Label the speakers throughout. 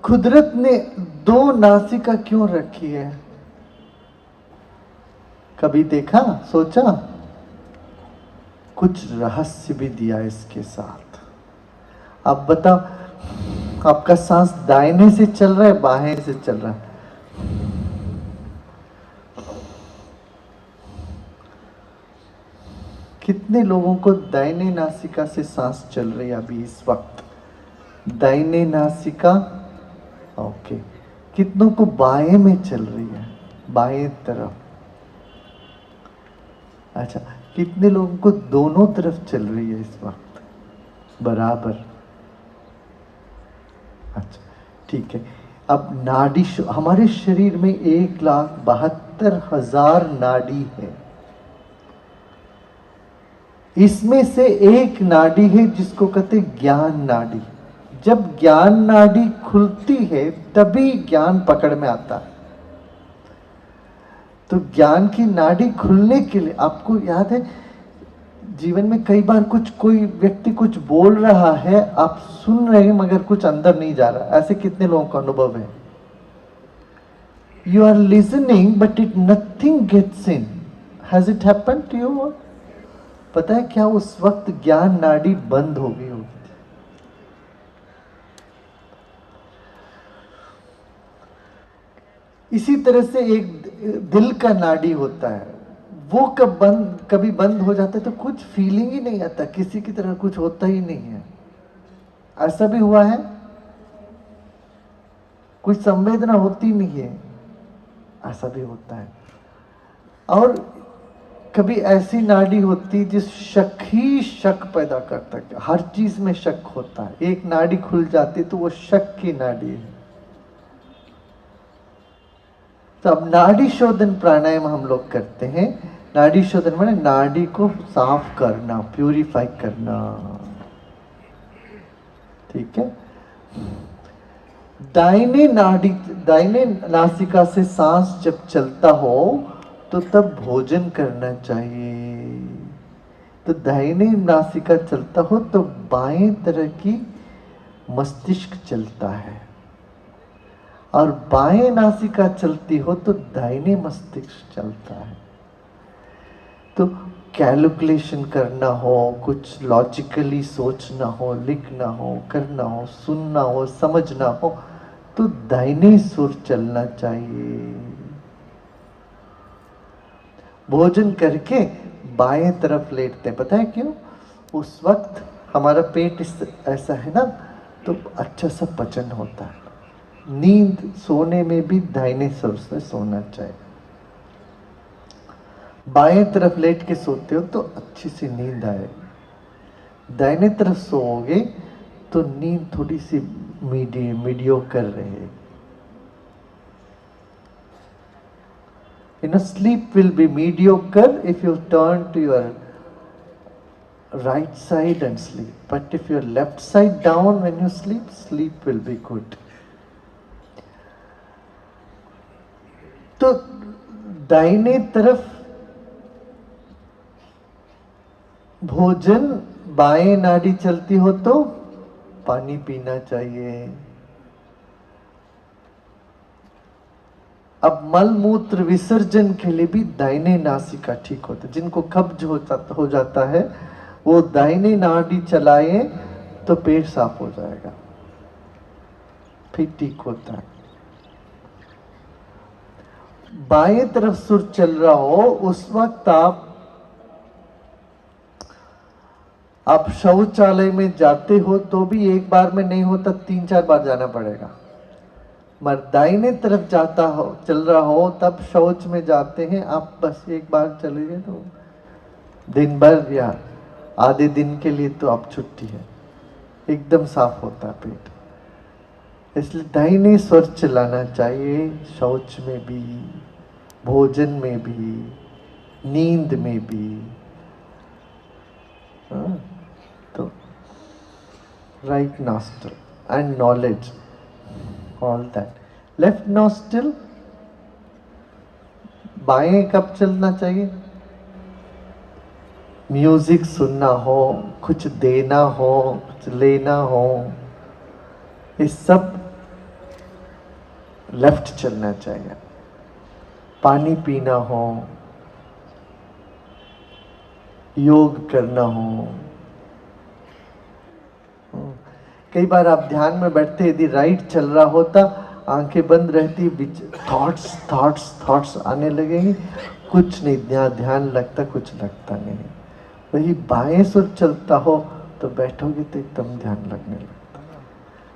Speaker 1: कुदरत ने दो नासिका क्यों रखी है? कभी देखा, सोचा? कुछ रहस्य भी दिया इसके साथ। अब बताओ, आपका सांस दाहिने से चल रहा है, बाएं से चल रहा है? कितने लोगों को दाहिने नासिका से सांस चल रही है अभी इस वक्त? दाहिने नासिका, ओके। कितनों को बाएं में चल रही है, बाएं तरफ? अच्छा, कितने लोगों को दोनों तरफ चल रही है इस वक्त बराबर? अच्छा, ठीक है। अब नाड़ी, हमारे शरीर में 1,72,000 नाड़ी है। इसमें से एक नाड़ी है जिसको कहते हैं ज्ञान नाड़ी। जब ज्ञान नाड़ी खुलती है तभी ज्ञान पकड़ में आता है। तो ज्ञान की नाड़ी खुलने के लिए, आपको याद है जीवन में कई बार कोई व्यक्ति कुछ बोल रहा है, आप सुन रहे हैं मगर कुछ अंदर नहीं जा रहा। ऐसे कितने लोगों का अनुभव है? You are listening but it nothing gets in. Has it happened to you? पता है क्या, उस वक्त ज्ञान नाड़ी बंद हो गई होगी। इसी तरह से एक दिल का नाड़ी होता है, वो कभी बंद हो जाता है तो कुछ फीलिंग ही नहीं आता, किसी की तरह कुछ होता ही नहीं है। ऐसा भी हुआ है? कुछ संवेदना होती नहीं है, ऐसा भी होता है। और कभी ऐसी नाड़ी होती जिस शक ही शक पैदा करता है, हर चीज में शक होता है। एक नाड़ी खुल जाती तो वो शक की नाड़ी है। तो अब नाड़ी शोधन प्राणायाम हम लोग करते हैं। नाड़ी शोधन माने नाड़ी को साफ करना, प्यूरिफाई करना, ठीक है। दाहिने नासिका से सांस जब चलता हो तो तब भोजन करना चाहिए। तो दाहिने नासिका चलता हो तो बाएं तरह की मस्तिष्क चलता है, और बाएं नासिका चलती हो तो दाहिने मस्तिष्क चलता है। तो कैलकुलेशन करना हो, कुछ लॉजिकली सोचना हो, लिखना हो, करना हो, सुनना हो, समझना हो, तो दाहिने सुर चलना चाहिए। भोजन करके बाएं तरफ लेटते हैं, पता है क्यों? उस वक्त हमारा पेट ऐसा है ना, तो अच्छा सा पचन होता है। नींद सोने में भी दाहिने सुर से सोना चाहिए। बाएं तरफ लेट के सोते हो तो अच्छी सी नींद आए। दाहिने तरफ सोओगे तो नींद थोड़ी सी मीडियोकर रहे। Sleep will be mediocre if you turn to your right side and sleep. But if your left side down when you sleep, sleep will be good. तो दाहिने तरफ भोजन, बाएं नाड़ी चलती हो तो पानी पीना चाहिए। अब मल मूत्र विसर्जन के लिए भी दाहिने नासिका ठीक होता है। जिनको कब्ज हो जाता है वो दाहिने नाड़ी चलाए तो पेट साफ हो जाएगा, फिर ठीक होता है। बाएं तरफ सुर चल रहा हो उस वक्त आप शौचालय में जाते हो तो भी एक बार में नहीं होता, 3-4 बार जाना पड़ेगा। मगर दाहिने तरफ चल रहा हो तब शौच में जाते हैं आप, बस एक बार चले गए तो दिन भर या आधे दिन के लिए तो आप छुट्टी है, एकदम साफ होता है पेट। इसलिए दाहिने स्वर चलाना चाहिए, शौच में भी, भोजन में भी, नींद में भी। तो right nostril and knowledge, all that. Left nostril बाएं कब चलना चाहिए? म्यूजिक सुनना हो, कुछ देना हो, कुछ लेना हो, ये सब लेफ्ट चलना चाहिए, पानी पीना हो, योग करना हो। कई बार आप ध्यान में बैठते, यदि राइट चल रहा होता, आंखें बंद रहती, बीच थॉट्स थॉट्स थॉट्स आने लगेंगे, कुछ नहीं, ध्यान लगता, कुछ लगता नहीं। वही बाएं सुर चलता हो तो बैठोगे तो एकदम ध्यान लगने लगता है।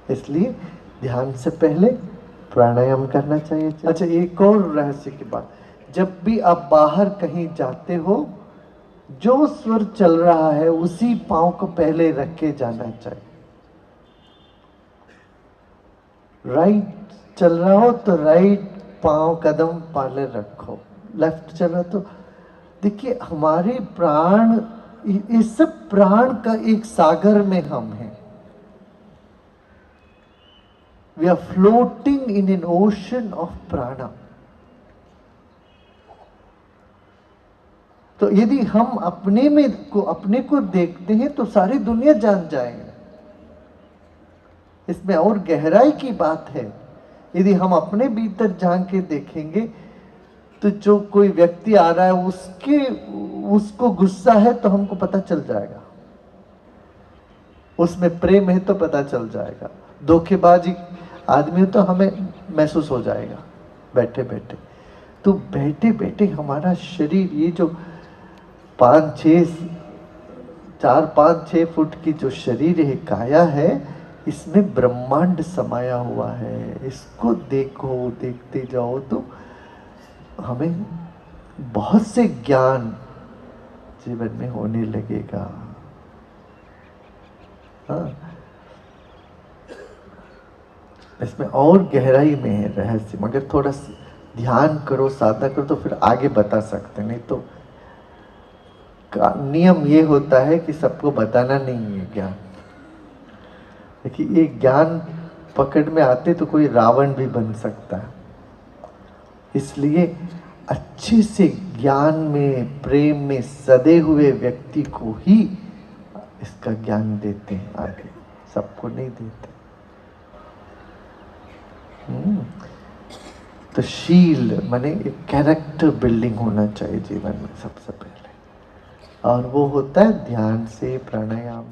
Speaker 1: इसलिए ध्यान से पहले प्राणायाम करना चाहिए। अच्छा, एक और रहस्य की बात, जब भी आप बाहर कहीं जाते हो, जो स्वर चल रहा है उसी पांव को पहले रख के जाना चाहिए। राइट चल रहा हो तो राइट पांव कदम पहले रखो, लेफ्ट चल रहा तो देखिए, हमारे प्राण, इस सब प्राण का एक सागर में हम हैं। We are floating in an ocean of prana. तो यदि हम अपने को देखते हैं तो सारी दुनिया जान जाएगी। इसमें और गहराई की बात है। यदि हम अपने भीतर झांक के देखेंगे तो जो कोई व्यक्ति आ रहा है उसको गुस्सा है तो हमको पता चल जाएगा, उसमें प्रेम है तो पता चल जाएगा, धोखेबाजी आदमी तो हमें महसूस हो जाएगा बैठे बैठे। तो बैठे बैठे हमारा शरीर, ये जो 4-5-6 फुट की जो शरीर है, काया है, इसमें ब्रह्मांड समाया हुआ है। इसको देखो, देखते जाओ तो हमें बहुत से ज्ञान जीवन में होने लगेगा। हाँ, इसमें और गहराई में है रहस्य, मगर थोड़ा ध्यान करो, साधना करो तो फिर आगे बता सकते। नहीं तो नियम ये होता है कि सबको बताना नहीं है ज्ञान। देखिए, ये ज्ञान पकड़ में आते तो कोई रावण भी बन सकता है। इसलिए अच्छे से ज्ञान में, प्रेम में सदे हुए व्यक्ति को ही इसका ज्ञान देते हैं, आगे सबको नहीं देते। तो शील माने एक कैरेक्टर बिल्डिंग होना चाहिए जीवन में सबसे पहले, और वो होता है ध्यान से, प्राणायाम।